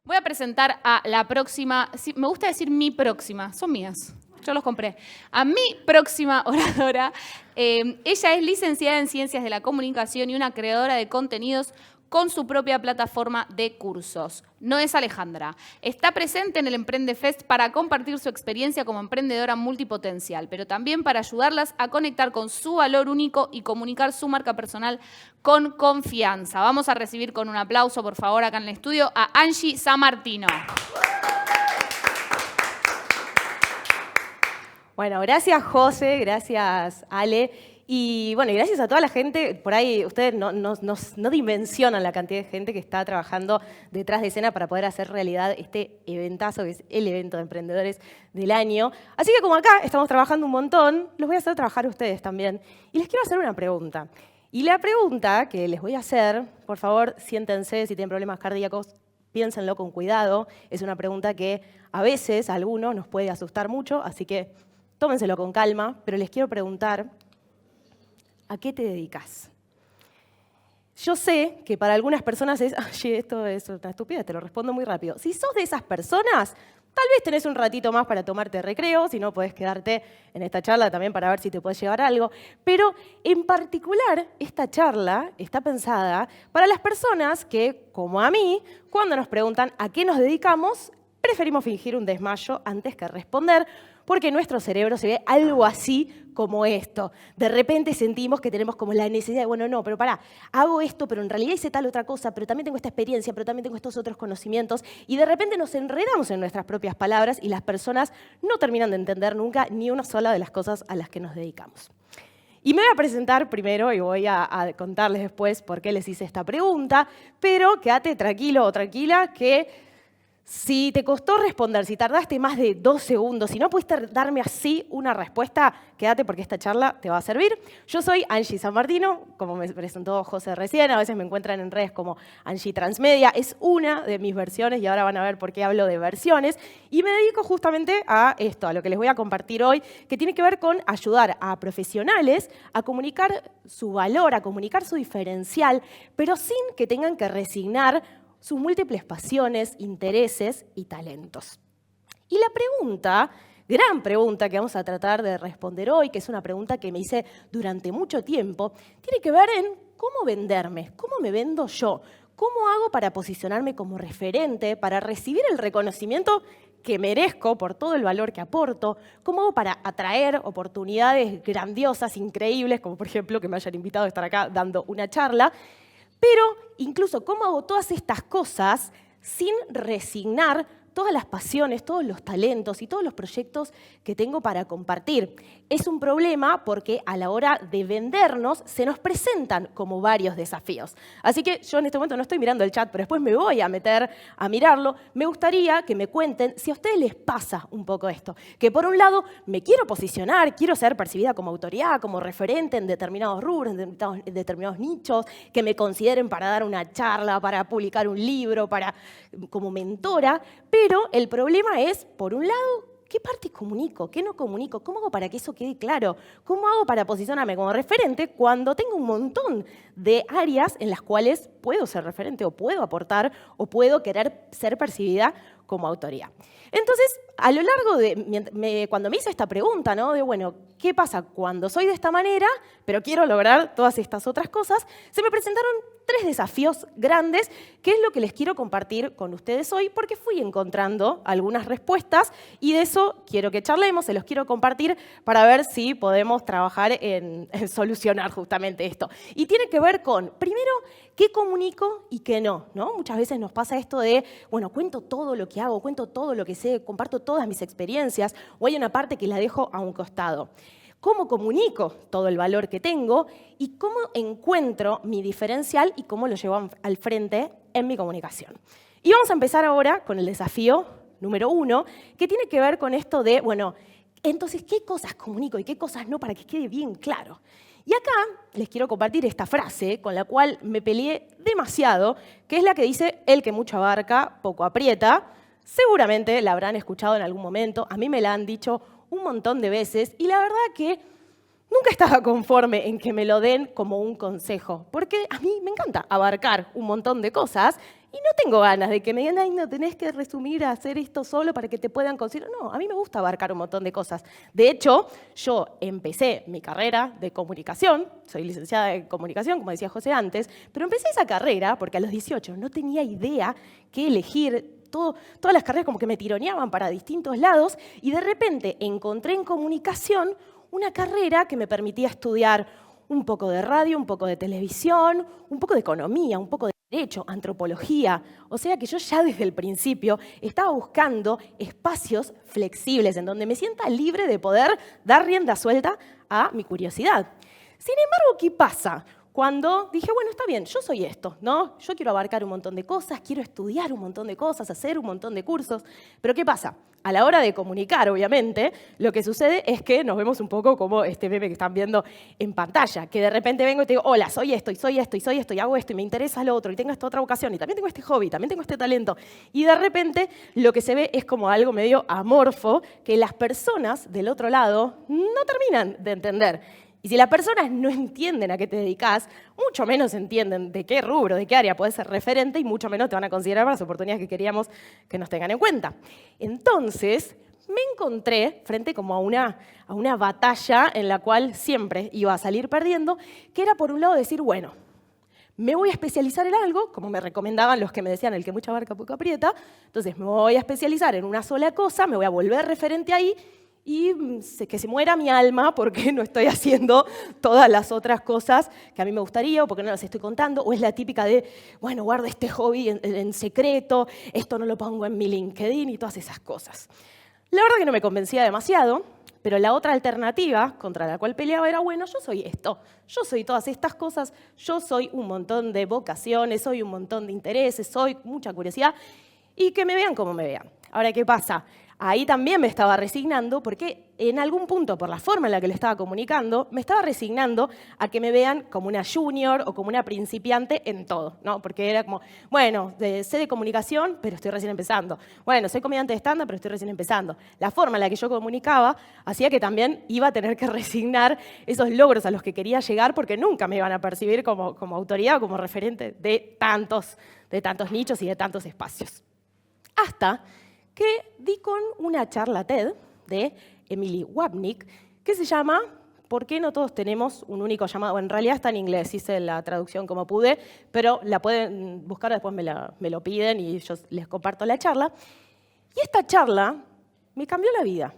Voy a presentar a la próxima, sí, me gusta decir mi próxima, son mías, yo los compré. A mi próxima oradora, ella es licenciada en Ciencias de la Comunicación y una creadora de contenidos con su propia plataforma de cursos. No es Alejandra. Está presente en el EmprendeFest para compartir su experiencia como emprendedora multipotencial, pero también para ayudarlas a conectar con su valor único y comunicar su marca personal con confianza. Vamos a recibir con un aplauso, por favor, acá en el estudio, a Angie Sammartino. Bueno, gracias José, gracias Ale. Y bueno, gracias a toda la gente, por ahí ustedes no dimensionan la cantidad de gente que está trabajando detrás de escena para poder hacer realidad este eventazo, que es el evento de emprendedores del año. Así que como acá estamos trabajando un montón, los voy a hacer trabajar a ustedes también. Y les quiero hacer una pregunta. Y la pregunta que les voy a hacer, por favor, siéntense, si tienen problemas cardíacos, piénsenlo con cuidado. Es una pregunta que a veces a algunos nos puede asustar mucho, así que tómenselo con calma, pero les quiero preguntar, ¿a qué te dedicas? Yo sé que para algunas personas es, oye, esto es una estupidez, te lo respondo muy rápido. Si sos de esas personas, tal vez tenés un ratito más para tomarte recreo, si no podés quedarte en esta charla también para ver si te puedes llevar algo. Pero en particular, esta charla está pensada para las personas que, como a mí, cuando nos preguntan a qué nos dedicamos, preferimos fingir un desmayo antes que responder, porque nuestro cerebro se ve algo así como esto. De repente sentimos que tenemos como la necesidad de, bueno, no, pero pará, hago esto, pero en realidad hice tal otra cosa, pero también tengo esta experiencia, pero también tengo estos otros conocimientos, y de repente nos enredamos en nuestras propias palabras y las personas no terminan de entender nunca ni una sola de las cosas a las que nos dedicamos. Y me voy a presentar primero y voy a contarles después por qué les hice esta pregunta, pero quédate tranquilo o tranquila que si te costó responder, si tardaste más de 2 segundos, si no pudiste darme así una respuesta, quédate porque esta charla te va a servir. Yo soy Angie Sammartino, como me presentó José recién, a veces me encuentran en redes como Angie Transmedia, es una de mis versiones y ahora van a ver por qué hablo de versiones. Y me dedico justamente a esto, a lo que les voy a compartir hoy, que tiene que ver con ayudar a profesionales a comunicar su valor, a comunicar su diferencial, pero sin que tengan que resignar sus múltiples pasiones, intereses y talentos. Y la pregunta, gran pregunta que vamos a tratar de responder hoy, que es una pregunta que me hice durante mucho tiempo, tiene que ver en cómo venderme, cómo me vendo yo, cómo hago para posicionarme como referente, para recibir el reconocimiento que merezco por todo el valor que aporto, cómo hago para atraer oportunidades grandiosas, increíbles, como por ejemplo que me hayan invitado a estar acá dando una charla, pero incluso cómo hago todas estas cosas sin resignar todas las pasiones, todos los talentos y todos los proyectos que tengo para compartir. Es un problema porque a la hora de vendernos se nos presentan como varios desafíos. Así que yo en este momento no estoy mirando el chat, pero después me voy a meter a mirarlo. Me gustaría que me cuenten si a ustedes les pasa un poco esto. Que por un lado me quiero posicionar, quiero ser percibida como autoridad, como referente en determinados rubros, en determinados nichos, que me consideren para dar una charla, para publicar un libro, como mentora, pero el problema es, por un lado, ¿qué parte comunico? ¿Qué no comunico? ¿Cómo hago para que eso quede claro? ¿Cómo hago para posicionarme como referente cuando tengo un montón de áreas en las cuales puedo ser referente o puedo aportar o puedo querer ser percibida como autoría? Entonces, a lo largo de, cuando me hice esta pregunta, ¿no? De, bueno, ¿qué pasa cuando soy de esta manera, pero quiero lograr todas estas otras cosas? Se me presentaron 3 desafíos grandes, que es lo que les quiero compartir con ustedes hoy, porque fui encontrando algunas respuestas y de eso quiero que charlemos, se los quiero compartir para ver si podemos trabajar en solucionar justamente esto. Y tiene que ver con, primero, qué comunico y qué no, ¿no? Muchas veces nos pasa esto de, bueno, cuento todo lo que hago, cuento todo lo que sé, comparto todas mis experiencias, o hay una parte que la dejo a un costado. ¿Cómo comunico todo el valor que tengo y cómo encuentro mi diferencial y cómo lo llevo al frente en mi comunicación? Y vamos a empezar ahora con el desafío número 1, que tiene que ver con esto de, bueno, entonces, ¿qué cosas comunico y qué cosas no para que quede bien claro? Y acá les quiero compartir esta frase con la cual me peleé demasiado, que es la que dice, el que mucho abarca, poco aprieta. Seguramente la habrán escuchado en algún momento, a mí me la han dicho un montón de veces y la verdad que nunca estaba conforme en que me lo den como un consejo, porque a mí me encanta abarcar un montón de cosas y no tengo ganas de que me digan, ay, no, tenés que resumir a hacer esto solo para que te puedan considerar. No, a mí me gusta abarcar un montón de cosas. De hecho, yo empecé mi carrera de comunicación, soy licenciada en comunicación, como decía José antes, pero empecé esa carrera porque a los 18 no tenía idea qué elegir. Todas las carreras como que me tironeaban para distintos lados y de repente encontré en comunicación una carrera que me permitía estudiar un poco de radio, un poco de televisión, un poco de economía, un poco de derecho, antropología. O sea que yo ya desde el principio estaba buscando espacios flexibles en donde me sienta libre de poder dar rienda suelta a mi curiosidad. Sin embargo, ¿qué pasa? Cuando dije, bueno, está bien, yo soy esto, ¿no? Yo quiero abarcar un montón de cosas, quiero estudiar un montón de cosas, hacer un montón de cursos. Pero ¿qué pasa? A la hora de comunicar, obviamente, lo que sucede es que nos vemos un poco como este meme que están viendo en pantalla, que de repente vengo y te digo, hola, soy esto, y soy esto, y soy esto, y hago esto, y me interesa lo otro, y tengo esta otra vocación, y también tengo este hobby, también tengo este talento. Y de repente lo que se ve es como algo medio amorfo que las personas del otro lado no terminan de entender. Y si las personas no entienden a qué te dedicas, mucho menos entienden de qué rubro, de qué área puedes ser referente y mucho menos te van a considerar para las oportunidades que queríamos que nos tengan en cuenta. Entonces, me encontré frente como a una batalla en la cual siempre iba a salir perdiendo, que era por un lado decir, bueno, me voy a especializar en algo, como me recomendaban los que me decían el que mucha abarca poco aprieta, entonces me voy a especializar en una sola cosa, me voy a volver referente ahí, y que se muera mi alma porque no estoy haciendo todas las otras cosas que a mí me gustaría o porque no las estoy contando, o es la típica de, bueno, guardo este hobby en secreto, esto no lo pongo en mi LinkedIn y todas esas cosas. La verdad que no me convencía demasiado, pero la otra alternativa contra la cual peleaba era, bueno, yo soy esto, yo soy todas estas cosas, yo soy un montón de vocaciones, soy un montón de intereses, soy mucha curiosidad y que me vean como me vean. Ahora, ¿qué pasa? Ahí también me estaba resignando porque en algún punto, por la forma en la que le estaba comunicando, me estaba resignando a que me vean como una junior o como una principiante en todo, ¿no? Porque era como, bueno, sé de comunicación, pero estoy recién empezando. Bueno, soy comediante de stand-up, pero estoy recién empezando. La forma en la que yo comunicaba hacía que también iba a tener que resignar esos logros a los que quería llegar porque nunca me iban a percibir como autoridad o como referente de tantos nichos y de tantos espacios. Hasta que di con una charla TED de Emily Wapnick que se llama ¿Por qué no todos tenemos un único llamado? Bueno, en realidad está en inglés, hice la traducción como pude, pero la pueden buscar, después me lo piden y yo les comparto la charla. Y esta charla me cambió la vida,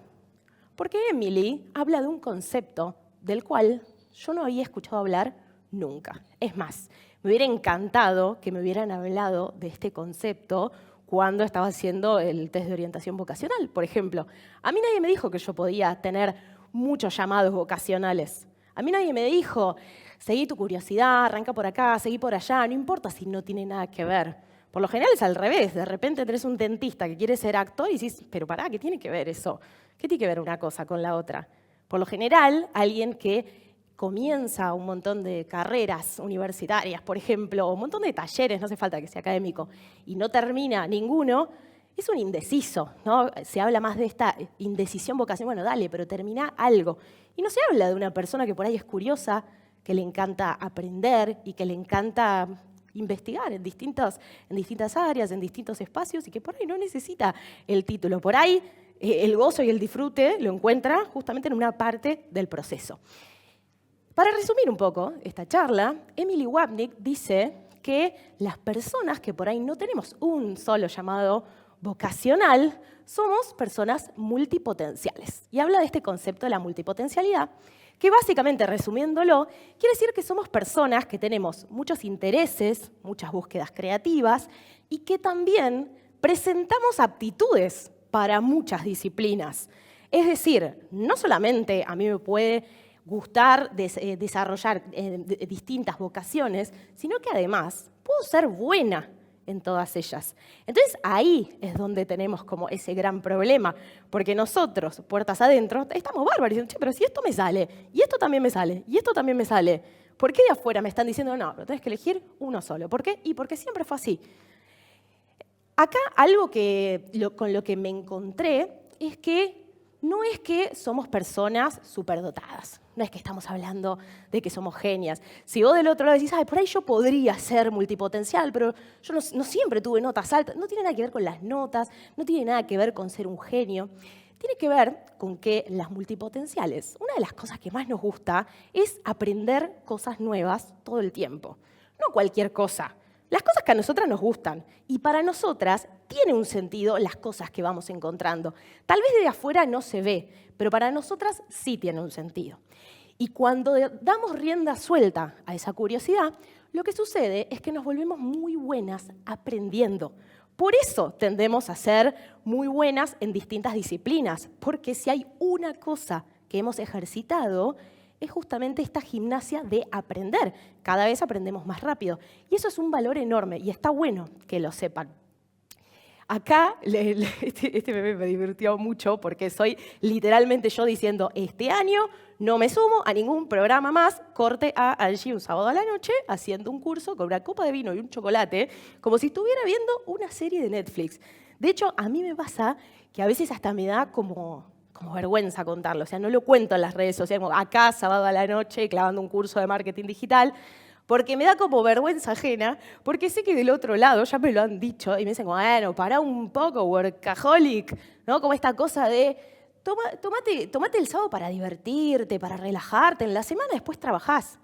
porque Emily habla de un concepto del cual yo no había escuchado hablar nunca. Es más, me hubiera encantado que me hubieran hablado de este concepto cuando estaba haciendo el test de orientación vocacional, por ejemplo. A mí nadie me dijo que yo podía tener muchos llamados vocacionales. A mí nadie me dijo, seguí tu curiosidad, arranca por acá, seguí por allá, no importa si no tiene nada que ver. Por lo general es al revés, de repente tenés un dentista que quiere ser actor y dices, pero pará, ¿qué tiene que ver eso? ¿Qué tiene que ver una cosa con la otra? Por lo general, alguien que comienza un montón de carreras universitarias, por ejemplo, o un montón de talleres, no hace falta que sea académico, y no termina ninguno, es un indeciso, ¿no? Se habla más de esta indecisión vocacional, bueno, dale, pero termina algo. Y no se habla de una persona que por ahí es curiosa, que le encanta aprender y que le encanta investigar en distintas áreas, en distintos espacios, y que por ahí no necesita el título. Por ahí el gozo y el disfrute lo encuentra justamente en una parte del proceso. Para resumir un poco esta charla, Emily Wapnick dice que las personas que por ahí no tenemos un solo llamado vocacional somos personas multipotenciales. Y habla de este concepto de la multipotencialidad, que básicamente, resumiéndolo, quiere decir que somos personas que tenemos muchos intereses, muchas búsquedas creativas y que también presentamos aptitudes para muchas disciplinas. Es decir, no solamente a mí me puede gustar desarrollar distintas vocaciones, sino que además puedo ser buena en todas ellas. Entonces ahí es donde tenemos como ese gran problema, porque nosotros, puertas adentro, estamos bárbaros, diciendo, che, pero si esto me sale, y esto también me sale, y esto también me sale, ¿por qué de afuera me están diciendo, no, pero tenés que elegir uno solo? ¿Por qué? Y porque siempre fue así. Acá algo con lo que me encontré es que no es que somos personas superdotadas, no es que estamos hablando de que somos genias. Si vos del otro lado decís, ay, por ahí yo podría ser multipotencial, pero yo no siempre tuve notas altas, no tiene nada que ver con las notas, no tiene nada que ver con ser un genio. Tiene que ver con que las multipotenciales, una de las cosas que más nos gusta es aprender cosas nuevas todo el tiempo. No cualquier cosa, las cosas que a nosotras nos gustan. Y para nosotras tiene un sentido las cosas que vamos encontrando. Tal vez desde afuera no se ve, pero para nosotras sí tiene un sentido. Y cuando damos rienda suelta a esa curiosidad, lo que sucede es que nos volvemos muy buenas aprendiendo. Por eso tendemos a ser muy buenas en distintas disciplinas, porque si hay una cosa que hemos ejercitado, es justamente esta gimnasia de aprender. Cada vez aprendemos más rápido. Y eso es un valor enorme y está bueno que lo sepan. Acá, este meme me divirtió mucho porque soy literalmente yo diciendo, este año no me sumo a ningún programa más, corte a Angie un sábado a la noche haciendo un curso con una copa de vino y un chocolate, como si estuviera viendo una serie de Netflix. De hecho, a mí me pasa que a veces hasta me da como vergüenza contarlo. O sea, no lo cuento en las redes sociales, como acá, sábado a la noche, clavando un curso de marketing digital, porque me da como vergüenza ajena, porque sé que del otro lado ya me lo han dicho y me dicen, bueno, pará un poco, workaholic, ¿no? Como esta cosa de, tómate el sábado para divertirte, para relajarte, en la semana después trabajás.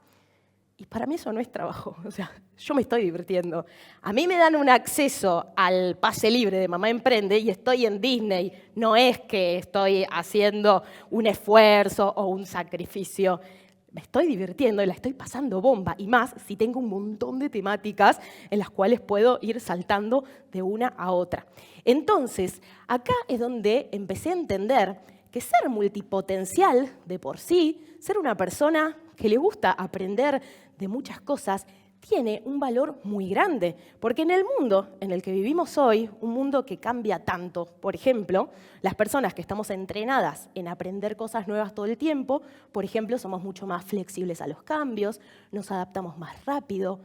Y para mí eso no es trabajo, o sea, yo me estoy divirtiendo. A mí me dan un acceso al pase libre de Mamá Emprende y estoy en Disney. No es que estoy haciendo un esfuerzo o un sacrificio. Me estoy divirtiendo y la estoy pasando bomba. Y más si tengo un montón de temáticas en las cuales puedo ir saltando de una a otra. Entonces, acá es donde empecé a entender que ser multipotencial de por sí, ser una persona que le gusta aprender de muchas cosas, tiene un valor muy grande. Porque en el mundo en el que vivimos hoy, un mundo que cambia tanto, por ejemplo, las personas que estamos entrenadas en aprender cosas nuevas todo el tiempo, por ejemplo, somos mucho más flexibles a los cambios, nos adaptamos más rápido,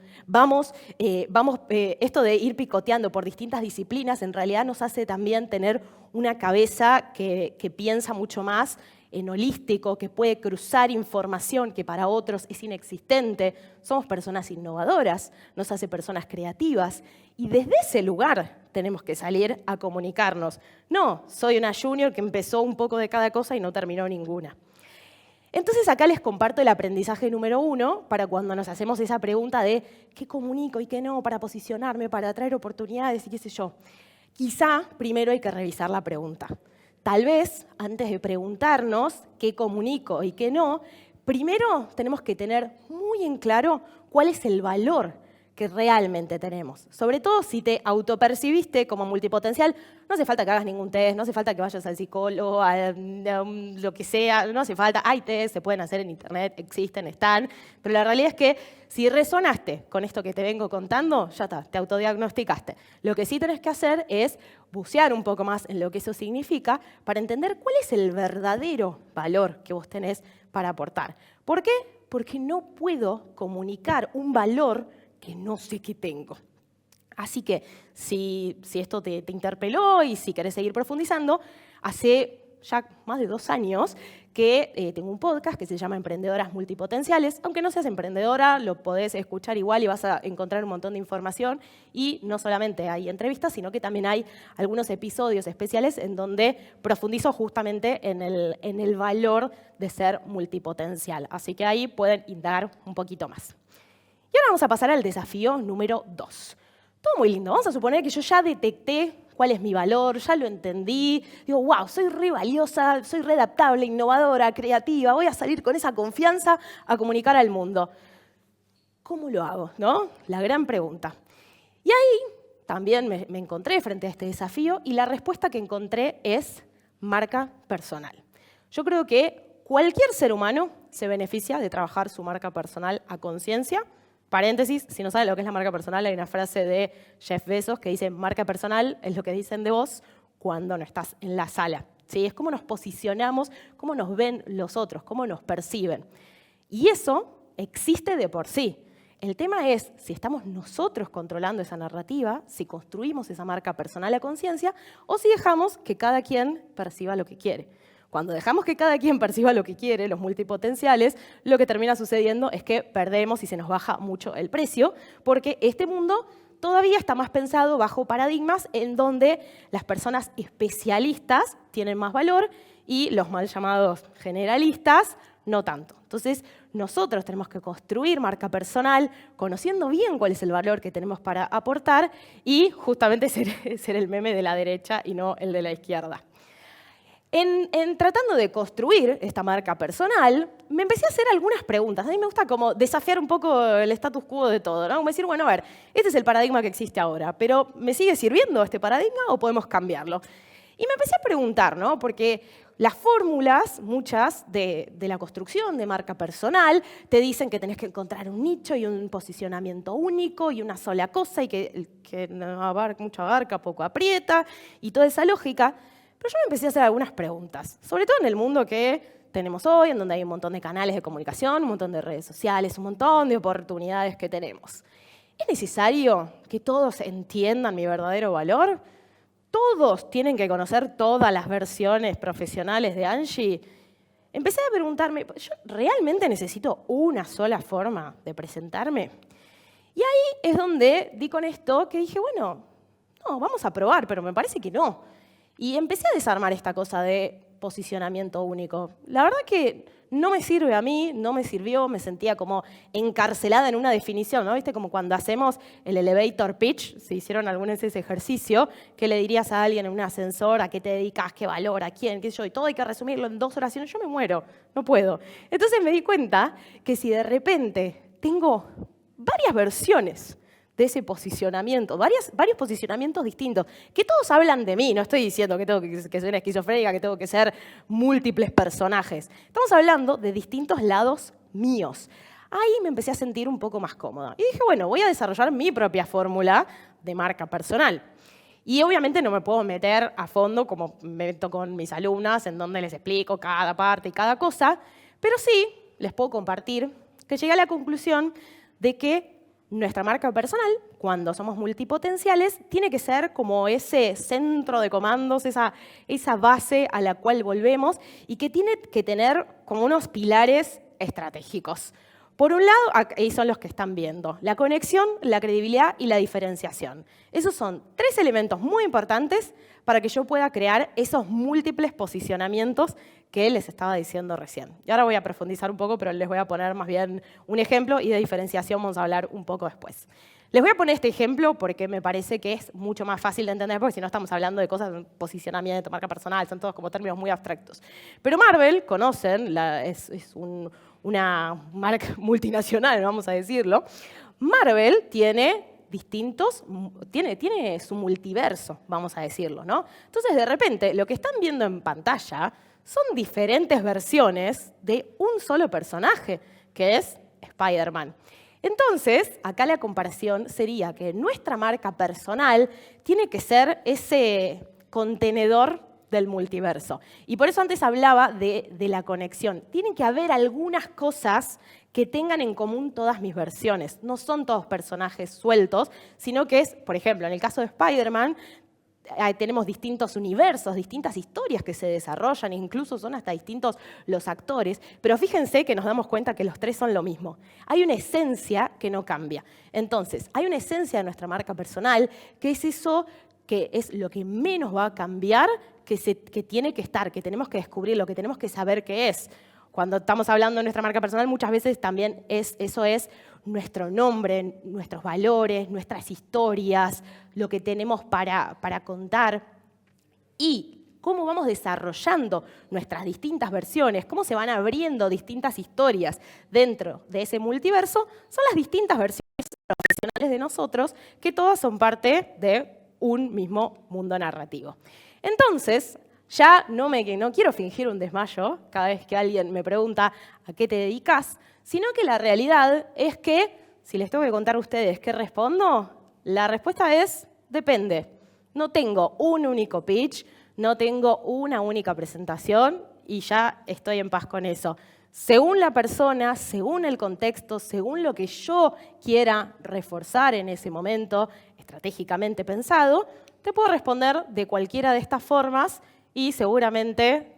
esto de ir picoteando por distintas disciplinas en realidad nos hace también tener una cabeza que piensa mucho más en holístico, que puede cruzar información que para otros es inexistente. Somos personas innovadoras, nos hace personas creativas. Y desde ese lugar tenemos que salir a comunicarnos. No, soy una junior que empezó un poco de cada cosa y no terminó ninguna. Entonces acá les comparto el aprendizaje número 1 para cuando nos hacemos esa pregunta de qué comunico y qué no, para posicionarme, para atraer oportunidades y qué sé yo. Quizá primero hay que revisar la pregunta. Tal vez, antes de preguntarnos qué comunico y qué no, primero tenemos que tener muy en claro cuál es el valor que realmente tenemos. Sobre todo si te autopercibiste como multipotencial, no hace falta que hagas ningún test, no hace falta que vayas al psicólogo, a lo que sea, no hace falta. Hay test, se pueden hacer en internet, existen, están. Pero la realidad es que si resonaste con esto que te vengo contando, ya está, te autodiagnosticaste. Lo que sí tenés que hacer es bucear un poco más en lo que eso significa para entender cuál es el verdadero valor que vos tenés para aportar. ¿Por qué? Porque no puedo comunicar un valor que no sé qué tengo. Así que si esto te interpeló y si querés seguir profundizando, hace ya más de 2 años que tengo un podcast que se llama Emprendedoras Multipotenciales. Aunque no seas emprendedora, lo podés escuchar igual y vas a encontrar un montón de información. Y no solamente hay entrevistas, sino que también hay algunos episodios especiales en donde profundizo justamente en el valor de ser multipotencial. Así que ahí pueden indagar un poquito más. Y ahora vamos a pasar al desafío número 2. Todo muy lindo. Vamos a suponer que yo ya detecté cuál es mi valor, ya lo entendí. Digo, wow, soy re valiosa, soy re adaptable, innovadora, creativa. Voy a salir con esa confianza a comunicar al mundo. ¿Cómo lo hago? ¿No? La gran pregunta. Y ahí también me encontré frente a este desafío y la respuesta que encontré es marca personal. Yo creo que cualquier ser humano se beneficia de trabajar su marca personal a conciencia. Paréntesis, si no saben lo que es la marca personal, hay una frase de Jeff Bezos que dice, marca personal es lo que dicen de vos cuando no estás en la sala. ¿Sí? Es cómo nos posicionamos, cómo nos ven los otros, cómo nos perciben. Y eso existe de por sí. El tema es si estamos nosotros controlando esa narrativa, si construimos esa marca personal a conciencia o si dejamos que cada quien perciba lo que quiere. Cuando dejamos que cada quien perciba lo que quiere, los multipotenciales, lo que termina sucediendo es que perdemos y se nos baja mucho el precio, porque este mundo todavía está más pensado bajo paradigmas en donde las personas especialistas tienen más valor y los mal llamados generalistas no tanto. Entonces, nosotros tenemos que construir marca personal conociendo bien cuál es el valor que tenemos para aportar y justamente ser el meme de la derecha y no el de la izquierda. En tratando de construir esta marca personal, me empecé a hacer algunas preguntas. A mí me gusta como desafiar un poco el status quo de todo, ¿no? Como decir, bueno, a ver, este es el paradigma que existe ahora, pero ¿me sigue sirviendo este paradigma o podemos cambiarlo? Y me empecé a preguntar, ¿no? Porque las fórmulas, muchas de la construcción de marca personal, te dicen que tenés que encontrar un nicho y un posicionamiento único y una sola cosa y que no abarca, mucho abarca, poco aprieta y toda esa lógica. Pero yo me empecé a hacer algunas preguntas, sobre todo en el mundo que tenemos hoy, en donde hay un montón de canales de comunicación, un montón de redes sociales, un montón de oportunidades que tenemos. ¿Es necesario que todos entiendan mi verdadero valor? ¿Todos tienen que conocer todas las versiones profesionales de Angie? Empecé a preguntarme, ¿yo realmente necesito una sola forma de presentarme? Y ahí es donde di con esto que dije, bueno, no, vamos a probar, pero me parece que no. Y empecé a desarmar esta cosa de posicionamiento único. La verdad que no me sirve a mí, no me sirvió, me sentía como encarcelada en una definición, ¿no? ¿Viste? Como cuando hacemos el elevator pitch, si hicieron alguna vez ese ejercicio, que le dirías a alguien en un ascensor a qué te dedicas, qué valor, a quién, qué sé yo, y todo hay que resumirlo en 2 oraciones, yo me muero, no puedo. Entonces me di cuenta que si de repente tengo varias versiones de ese posicionamiento, varios posicionamientos distintos, que todos hablan de mí, no estoy diciendo que tengo que ser una esquizofrénica, que tengo que ser múltiples personajes. Estamos hablando de distintos lados míos. Ahí me empecé a sentir un poco más cómoda. Y dije, bueno, voy a desarrollar mi propia fórmula de marca personal. Y obviamente no me puedo meter a fondo como me meto con mis alumnas, en donde les explico cada parte y cada cosa, pero sí les puedo compartir que llegué a la conclusión de que nuestra marca personal, cuando somos multipotenciales, tiene que ser como ese centro de comandos, esa base a la cual volvemos y que tiene que tener como unos pilares estratégicos. Por un lado, ahí son los que están viendo, la conexión, la credibilidad y la diferenciación. Esos son 3 elementos muy importantes para que yo pueda crear esos múltiples posicionamientos que les estaba diciendo recién. Y ahora voy a profundizar un poco, pero les voy a poner más bien un ejemplo y de diferenciación vamos a hablar un poco después. Les voy a poner este ejemplo porque me parece que es mucho más fácil de entender, porque si no estamos hablando de cosas de posicionamiento, marca personal, son todos como términos muy abstractos. Pero Marvel, conocen, es una marca multinacional, vamos a decirlo. Marvel tiene su multiverso, vamos a decirlo, ¿no? Entonces, de repente, lo que están viendo en pantalla son diferentes versiones de un solo personaje, que es Spider-Man. Entonces, acá la comparación sería que nuestra marca personal tiene que ser ese contenedor del multiverso. Y por eso antes hablaba de la conexión. Tienen que haber algunas cosas que tengan en común todas mis versiones. No son todos personajes sueltos, sino que es, por ejemplo, en el caso de Spider-Man, tenemos distintos universos, distintas historias que se desarrollan, incluso son hasta distintos los actores, pero fíjense que nos damos cuenta que los 3 son lo mismo. Hay una esencia que no cambia. Entonces, hay una esencia de nuestra marca personal que es eso que es lo que menos va a cambiar, que tiene que estar, que tenemos que descubrir, lo que tenemos que saber qué es. Cuando estamos hablando de nuestra marca personal, muchas veces también eso es nuestro nombre, nuestros valores, nuestras historias, lo que tenemos para contar y cómo vamos desarrollando nuestras distintas versiones, cómo se van abriendo distintas historias dentro de ese multiverso, son las distintas versiones profesionales de nosotros que todas son parte de un mismo mundo narrativo. Entonces, ya no quiero fingir un desmayo cada vez que alguien me pregunta a qué te dedicas, sino que la realidad es que, si les tengo que contar a ustedes qué respondo, la respuesta es depende. No tengo un único pitch, no tengo una única presentación y ya estoy en paz con eso. Según la persona, según el contexto, según lo que yo quiera reforzar en ese momento, estratégicamente pensado, te puedo responder de cualquiera de estas formas y seguramente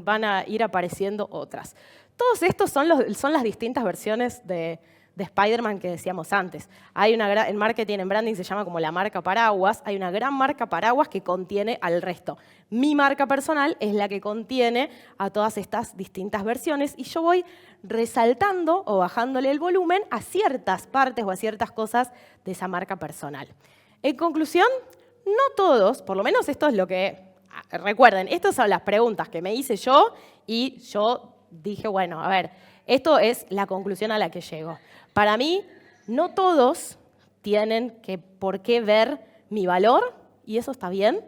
van a ir apareciendo otras. Todos estos son las distintas versiones de Spider-Man que decíamos antes. Hay en marketing, en branding se llama como la marca paraguas. Hay una gran marca paraguas que contiene al resto. Mi marca personal es la que contiene a todas estas distintas versiones y yo voy resaltando o bajándole el volumen a ciertas partes o a ciertas cosas de esa marca personal. En conclusión, no todos, por lo menos esto es lo que... Recuerden, estas son las preguntas que me hice yo y yo dije, bueno, a ver, esto es la conclusión a la que llego. Para mí, no todos tienen por qué ver mi valor, y eso está bien.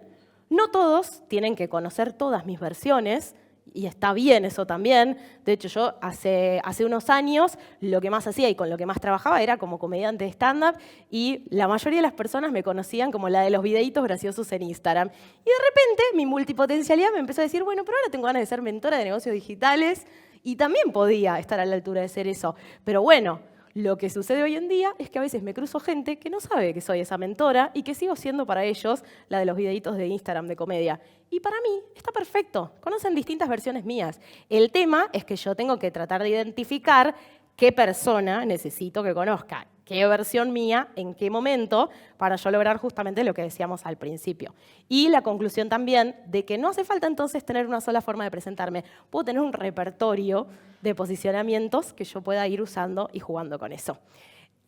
No todos tienen que conocer todas mis versiones, y está bien eso también. De hecho, yo hace unos años lo que más hacía y con lo que más trabajaba era como comediante de stand-up, y la mayoría de las personas me conocían como la de los videitos graciosos en Instagram. Y de repente mi multipotencialidad me empezó a decir, bueno, pero ahora tengo ganas de ser mentora de negocios digitales, y también podía estar a la altura de ser eso. Pero bueno, lo que sucede hoy en día es que a veces me cruzo gente que no sabe que soy esa mentora y que sigo siendo para ellos la de los videitos de Instagram de comedia. Y para mí está perfecto. Conocen distintas versiones mías. El tema es que yo tengo que tratar de identificar qué persona necesito que conozca, qué versión mía, en qué momento, para yo lograr justamente lo que decíamos al principio. Y la conclusión también de que no hace falta entonces tener una sola forma de presentarme. Puedo tener un repertorio de posicionamientos que yo pueda ir usando y jugando con eso.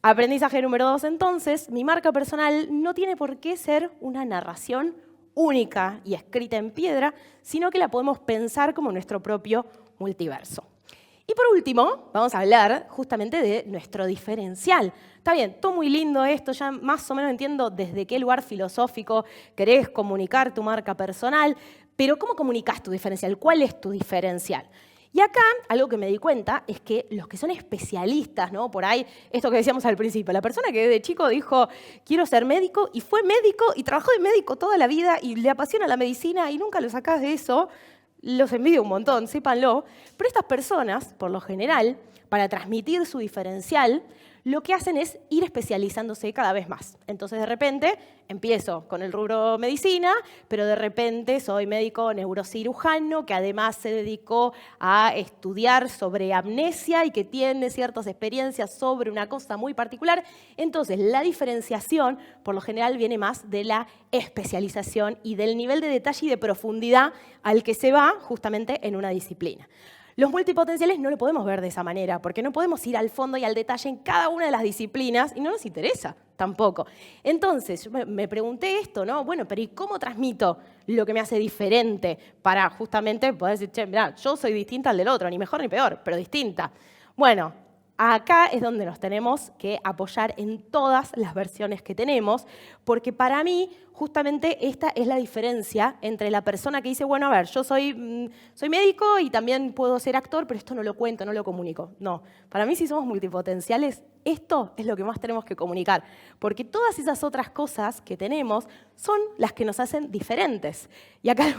Aprendizaje número 2, entonces, mi marca personal no tiene por qué ser una narración única y escrita en piedra, sino que la podemos pensar como nuestro propio multiverso. Y por último, vamos a hablar justamente de nuestro diferencial. Está bien, todo muy lindo esto, ya más o menos entiendo desde qué lugar filosófico querés comunicar tu marca personal, pero ¿cómo comunicas tu diferencial? ¿Cuál es tu diferencial? Y acá, algo que me di cuenta es que los que son especialistas, ¿no? Por ahí, esto que decíamos al principio, la persona que desde chico dijo, quiero ser médico, y fue médico, y trabajó de médico toda la vida, y le apasiona la medicina, y nunca lo sacás de eso, los envidio un montón, sépanlo. Pero estas personas, por lo general, para transmitir su diferencial, lo que hacen es ir especializándose cada vez más. Entonces, de repente, empiezo con el rubro medicina, pero de repente soy médico neurocirujano que además se dedicó a estudiar sobre amnesia y que tiene ciertas experiencias sobre una cosa muy particular. Entonces, la diferenciación, por lo general, viene más de la especialización y del nivel de detalle y de profundidad al que se va justamente en una disciplina. Los multipotenciales no lo podemos ver de esa manera, porque no podemos ir al fondo y al detalle en cada una de las disciplinas y no nos interesa tampoco. Entonces, yo me pregunté esto, ¿no? Bueno, pero ¿y cómo transmito lo que me hace diferente para justamente poder decir, che, mirá, yo soy distinta al del otro, ni mejor ni peor, pero distinta? Bueno, acá es donde nos tenemos que apoyar en todas las versiones que tenemos, porque para mí justamente esta es la diferencia entre la persona que dice, bueno, a ver, yo soy médico y también puedo ser actor, pero esto no lo cuento, no lo comunico. No, para mí si somos multipotenciales, esto es lo que más tenemos que comunicar, porque todas esas otras cosas que tenemos son las que nos hacen diferentes. Y acá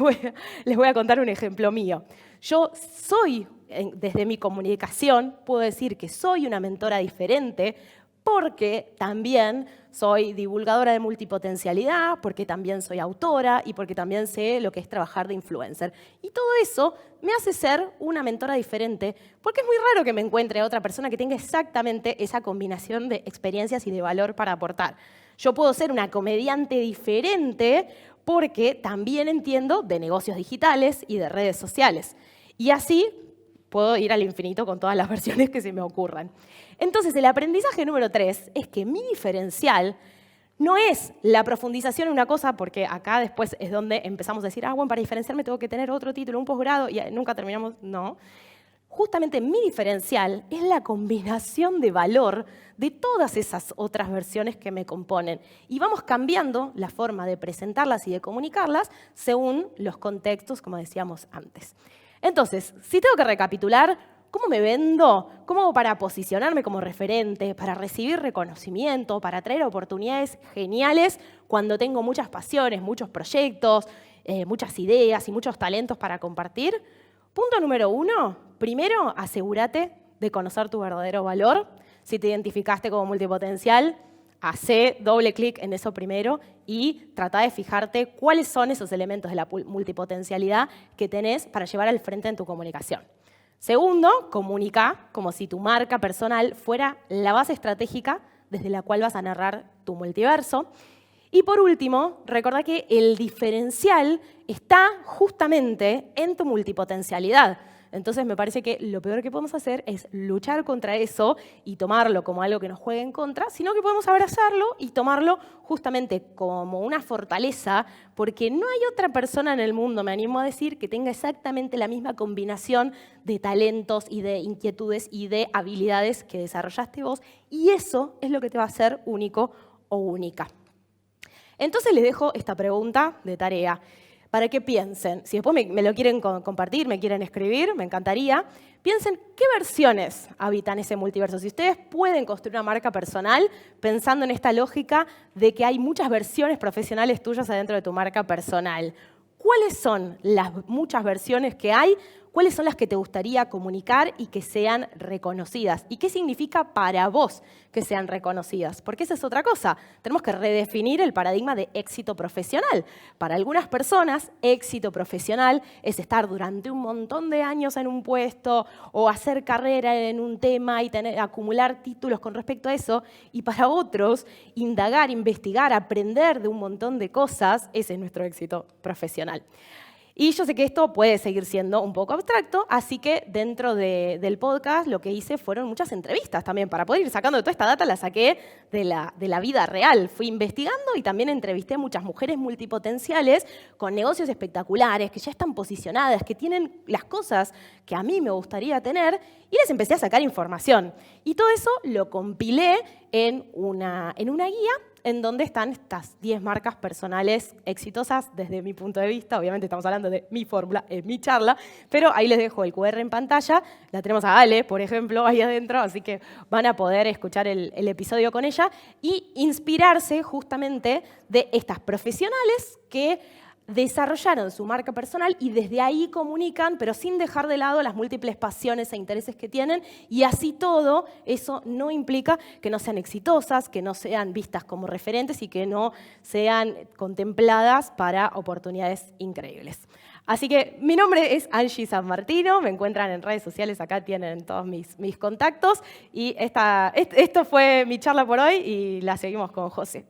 les voy a contar un ejemplo mío. Yo soy, desde mi comunicación, puedo decir que soy una mentora diferente porque también soy divulgadora de multipotencialidad, porque también soy autora y porque también sé lo que es trabajar de influencer. Y todo eso me hace ser una mentora diferente, porque es muy raro que me encuentre a otra persona que tenga exactamente esa combinación de experiencias y de valor para aportar. Yo puedo ser una comediante diferente porque también entiendo de negocios digitales y de redes sociales. Y así puedo ir al infinito con todas las versiones que se me ocurran. Entonces, el aprendizaje número 3 es que mi diferencial no es la profundización en una cosa, porque acá después es donde empezamos a decir, bueno, para diferenciarme tengo que tener otro título, un posgrado, y nunca terminamos. No. Justamente mi diferencial es la combinación de valor de todas esas otras versiones que me componen. Y vamos cambiando la forma de presentarlas y de comunicarlas según los contextos, como decíamos antes. Entonces, si tengo que recapitular, ¿cómo me vendo? ¿Cómo hago para posicionarme como referente, para recibir reconocimiento, para traer oportunidades geniales cuando tengo muchas pasiones, muchos proyectos, muchas ideas y muchos talentos para compartir? Punto número 1, primero asegúrate de conocer tu verdadero valor. Si te identificaste como multipotencial, hacé doble clic en eso primero y trata de fijarte cuáles son esos elementos de la multipotencialidad que tenés para llevar al frente en tu comunicación. Segundo, comunica como si tu marca personal fuera la base estratégica desde la cual vas a narrar tu multiverso. Y por último, recordá que el diferencial está justamente en tu multipotencialidad. Entonces me parece que lo peor que podemos hacer es luchar contra eso y tomarlo como algo que nos juegue en contra, sino que podemos abrazarlo y tomarlo justamente como una fortaleza, porque no hay otra persona en el mundo, me animo a decir, que tenga exactamente la misma combinación de talentos y de inquietudes y de habilidades que desarrollaste vos, y eso es lo que te va a hacer único o única. Entonces les dejo esta pregunta de tarea para que piensen. Si después me lo quieren compartir, me quieren escribir, me encantaría. Piensen qué versiones habitan ese multiverso. Si ustedes pueden construir una marca personal pensando en esta lógica de que hay muchas versiones profesionales tuyas adentro de tu marca personal. ¿Cuáles son las muchas versiones que hay? ¿Cuáles son las que te gustaría comunicar y que sean reconocidas? ¿Y qué significa para vos que sean reconocidas? Porque esa es otra cosa. Tenemos que redefinir el paradigma de éxito profesional. Para algunas personas, éxito profesional es estar durante un montón de años en un puesto o hacer carrera en un tema y acumular títulos con respecto a eso. Y para otros, indagar, investigar, aprender de un montón de cosas, ese es nuestro éxito profesional. Y yo sé que esto puede seguir siendo un poco abstracto, así que dentro del podcast lo que hice fueron muchas entrevistas también. Para poder ir sacando de toda esta data, la saqué de la vida real. Fui investigando y también entrevisté a muchas mujeres multipotenciales con negocios espectaculares, que ya están posicionadas, que tienen las cosas que a mí me gustaría tener, y les empecé a sacar información. Y todo eso lo compilé en una guía en donde están estas 10 marcas personales exitosas desde mi punto de vista. Obviamente estamos hablando de mi fórmula, mi charla, pero ahí les dejo el QR en pantalla. La tenemos a Ale, por ejemplo, ahí adentro, así que van a poder escuchar el episodio con ella y inspirarse justamente de estas profesionales que desarrollaron su marca personal y desde ahí comunican, pero sin dejar de lado las múltiples pasiones e intereses que tienen, y así todo, eso no implica que no sean exitosas, que no sean vistas como referentes y que no sean contempladas para oportunidades increíbles. Así que mi nombre es Angie San Martino, me encuentran en redes sociales, acá tienen todos mis contactos, y esto fue mi charla por hoy y la seguimos con José.